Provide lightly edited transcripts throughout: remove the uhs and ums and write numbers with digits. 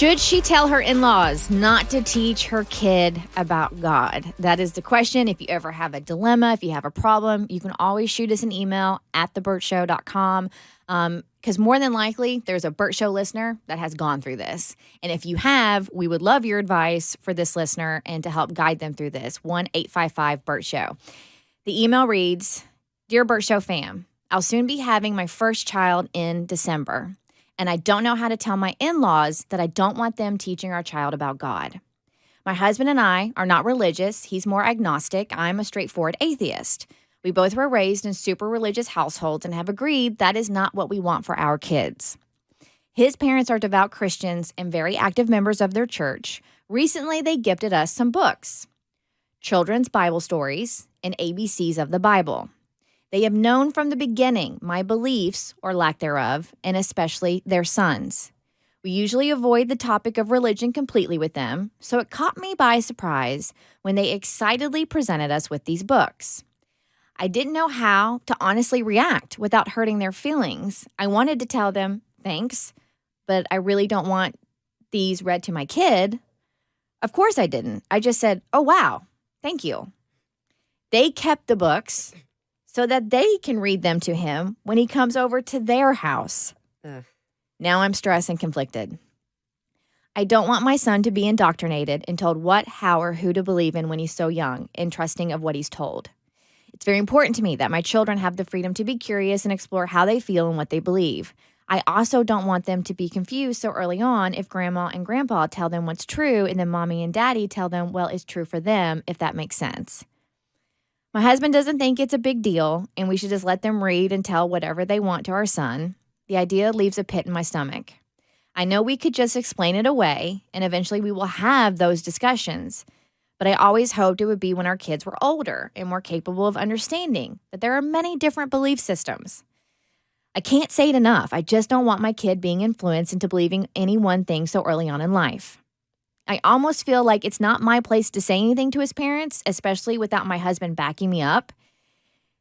Should she tell her in-laws not to teach her kid about God? That is the question. If you ever have a dilemma, if you have a problem, you can always shoot us an email at thebertshow.com. Because more than likely, there's a Bert Show listener that has gone through this. And if you have, we would love your advice for this listener and to help guide them through this. 1-855-BERT-SHOW. The email reads, Dear Bert Show fam, I'll soon be having my first child in December. And I don't know how to tell my in-laws that I don't want them teaching our child about God. My husband and I are not religious. He's more agnostic. I'm a straightforward atheist. We both were raised in super religious households and have agreed that is not what we want for our kids. His parents are devout Christians and very active members of their church. Recently, they gifted us some books, children's Bible stories and ABCs of the Bible. They have known from the beginning my beliefs, or lack thereof, and especially their sons. We usually avoid the topic of religion completely with them, so it caught me by surprise when they excitedly presented us with these books. I didn't know how to honestly react without hurting their feelings. I wanted to tell them, thanks, but I really don't want these read to my kid. Of course I didn't. I just said, oh, wow, thank you. They kept the books so that they can read them to him when he comes over to their house. Now I'm stressed and conflicted. I don't want my son to be indoctrinated and told what, how, or who to believe in when he's so young and trusting of what he's told. It's very important to me that my children have the freedom to be curious and explore how they feel and what they believe. I also don't want them to be confused so early on if grandma and grandpa tell them what's true and then mommy and daddy tell them, well, it's true for them, if that makes sense. My husband doesn't think it's a big deal, and we should just let them read and tell whatever they want to our son. The idea leaves a pit in my stomach. I know we could just explain it away, and eventually we will have those discussions. But I always hoped it would be when our kids were older and more capable of understanding that there are many different belief systems. I can't say it enough. I just don't want my kid being influenced into believing any one thing so early on in life. I almost feel like it's not my place to say anything to his parents, especially without my husband backing me up.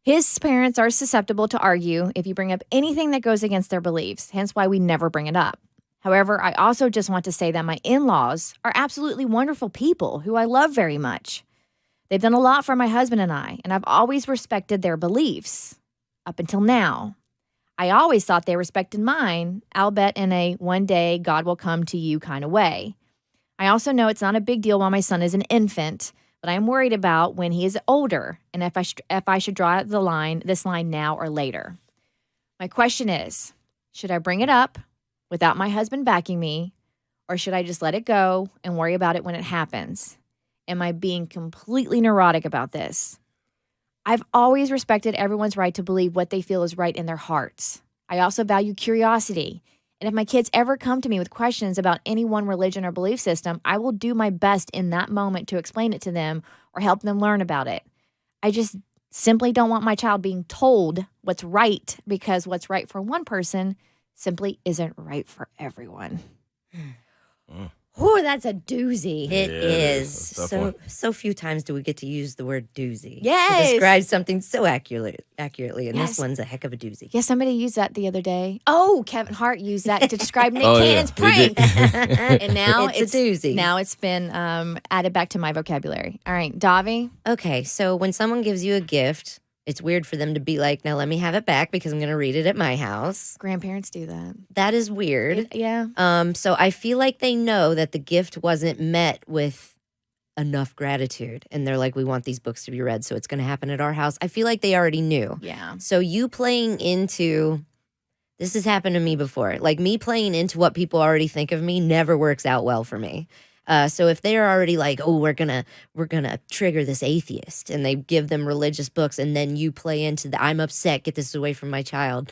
His parents are susceptible to argue if you bring up anything that goes against their beliefs, hence why we never bring it up. However, I also just want to say that my in-laws are absolutely wonderful people who I love very much. They've done a lot for my husband and I've always respected their beliefs up until now. I always thought they respected mine, albeit in a one day God will come to you kind of way. I also know it's not a big deal while my son is an infant, but I am worried about when he is older and if I should draw this line now or later. My question is, should I bring it up without my husband backing me, or should I just let it go and worry about it when it happens? Am I being completely neurotic about this? I've always respected everyone's right to believe what they feel is right in their hearts. I also value curiosity. And if my kids ever come to me with questions about any one religion or belief system, I will do my best in that moment to explain it to them or help them learn about it. I just simply don't want my child being told what's right because what's right for one person simply isn't right for everyone. Oh, that's a doozy. It is. So few times do we get to use the word doozy. Yes. To describe something so accurately. And Yes. this one's a heck of a doozy. Yeah, somebody used that the other day. Oh, Kevin Hart used that to describe Nick Oh, Cannon's yeah, he prank. did. And now It's a doozy. Now it's been added back to my vocabulary. All right, Davi. Okay, so when someone gives you a gift, it's weird for them to be like, now let me have it back because I'm going to read it at my house. Grandparents do that. That is weird. Yeah. So I feel like they know that the gift wasn't met with enough gratitude. And they're like, we want these books to be read, so it's going to happen at our house. I feel like they already knew. Yeah. So you playing into, this has happened to me before, like me playing into what people already think of me never works out well for me. So if they're already like, oh, we're gonna trigger this atheist, and they give them religious books, and then you play into the I'm upset, get this away from my child.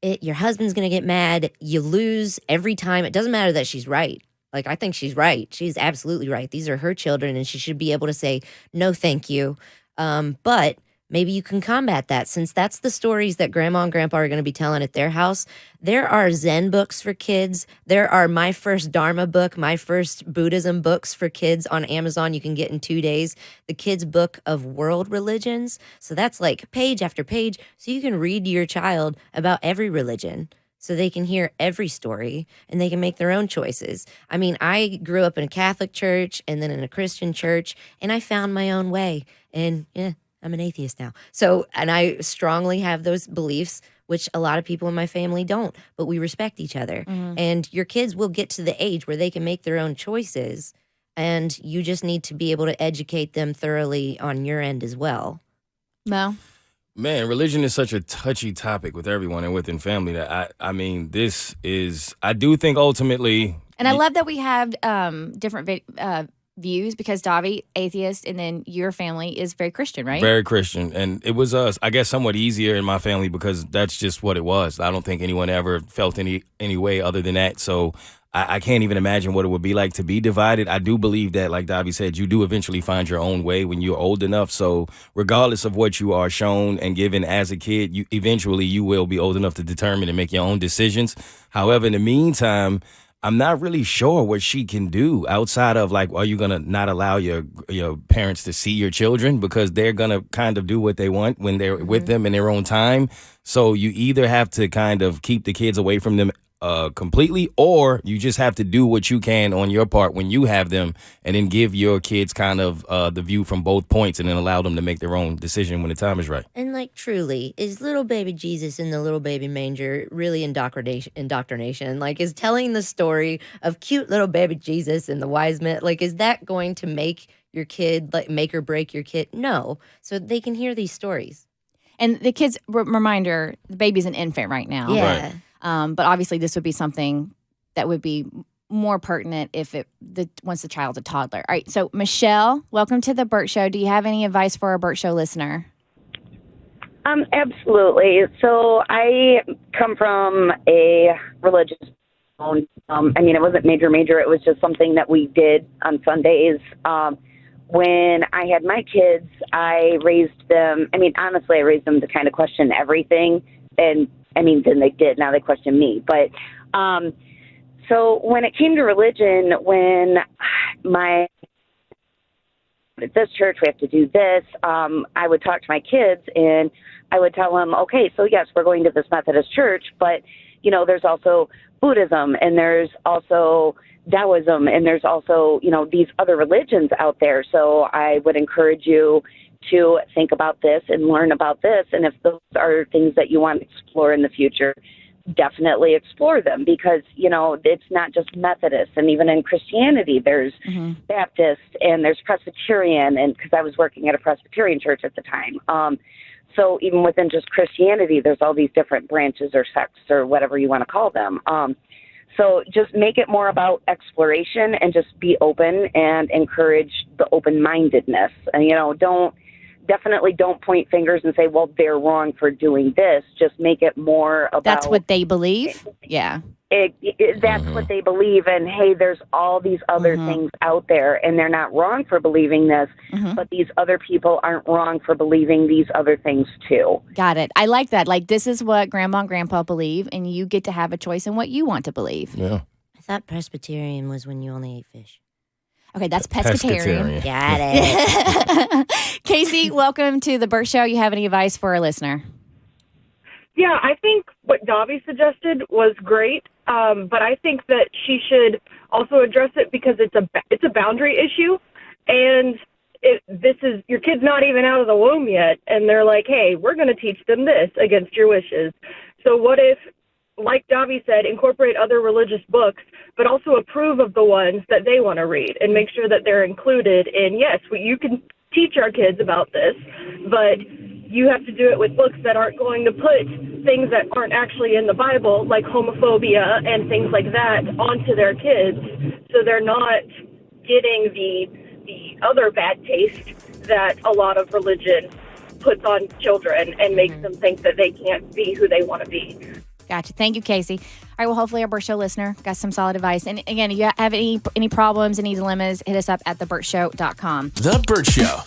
Your husband's gonna get mad. You lose every time. It doesn't matter that she's right. Like, I think she's right. She's absolutely right. These are her children, and she should be able to say no, thank you. But maybe you can combat that, since that's the stories that grandma and grandpa are going to be telling at their house. There are Zen books for kids. There are My First Dharma book, My First Buddhism books for kids on Amazon you can get in 2 days. The kids' book of world religions. So that's like page after page. So you can read to your child about every religion. so they can hear every story and they can make their own choices. I mean, I grew up in a Catholic church and then in a Christian church, and I found my own way. And I'm an atheist now. So, and I strongly have those beliefs, which a lot of people in my family don't, but we respect each other. And your kids will get to the age where they can make their own choices, and you just need to be able to educate them thoroughly on your end as well. Mo? Man, religion is such a touchy topic with everyone and within family that I mean, I do think ultimately. And I love that we have different views, because Davi, atheist, and then your family is very Christian, right? Very Christian. And it was, I guess, somewhat easier in my family because that's just what it was. I don't think anyone ever felt any way other than that. So I can't even imagine what it would be like to be divided. I do believe that, like Davi said, you do eventually find your own way when you're old enough. So regardless of what you are shown and given as a kid, you will be old enough to determine and make your own decisions. However, in the meantime, I'm not really sure what she can do outside of, like, are you going to not allow your parents to see your children because they're going to kind of do what they want when they're with them in their own time? So you either have to kind of keep the kids away from them completely, or you just have to do what you can on your part when you have them, and then give your kids kind of the view from both points, and then allow them to make their own decision when the time is right. And like, truly, is little baby Jesus in the little baby manger really indoctrination? Like, is telling the story of cute little baby Jesus and the wise men, like, is that going to make your kid, like, make or break your kid? No. So they can hear these stories. And the kids, reminder, the baby's an infant right now. Yeah. Right. But obviously this would be something that would be more pertinent if once the child's a toddler. All right, so Michelle, welcome to the Bert Show. Do you have any advice for a Bert Show listener? Absolutely. So I come from a religious background. I mean, it wasn't major. It was just something that we did on Sundays. When I had my kids, I raised them. I mean, honestly, I raised them to kind of question everything. And I mean, then they did. Now they question me. But so when it came to religion, when at this church, we have to do this, I would talk to my kids and I would tell them, okay, so yes, we're going to this Methodist church, but, you know, there's also Buddhism and there's also Taoism and there's also, you know, these other religions out there. So I would encourage you to think about this and learn about this. And if those are things that you want to explore in the future, definitely explore them, because, you know, it's not just Methodist. And even in Christianity, there's Baptist and there's Presbyterian. And because I was working at a Presbyterian church at the time. So even within just Christianity, there's all these different branches or sects or whatever you want to call them. So just make it more about exploration and just be open and encourage the open-mindedness. And, you know, definitely don't point fingers and say, well, they're wrong for doing this. Just make it more about... That's what they believe? Yeah. That's what they believe. And, hey, there's all these other things out there, and they're not wrong for believing this, but these other people aren't wrong for believing these other things, too. Got it. I like that. Like, this is what Grandma and Grandpa believe, and you get to have a choice in what you want to believe. Yeah. I thought Presbyterian was when you only ate fish. Okay, that's pescatarian. Got it. Casey, welcome to the Bert Show. You have any advice for our listener? Yeah, I think what Davi suggested was great, but I think that she should also address it because it's a boundary issue, and this is your kid's not even out of the womb yet, and they're like, hey, we're going to teach them this against your wishes. So what if, like Davi said, incorporate other religious books, but also approve of the ones that they want to read and make sure that they're included in, yes, you can teach our kids about this, but you have to do it with books that aren't going to put things that aren't actually in the Bible, like homophobia and things like that, onto their kids, so they're not getting the other bad taste that a lot of religion puts on children and makes them think that they can't be who they want to be. Gotcha. Thank you, Casey. All right, well, hopefully our Bert Show listener got some solid advice. And again, if you have any problems, any dilemmas, hit us up at thebertshow.com. The Bert Show.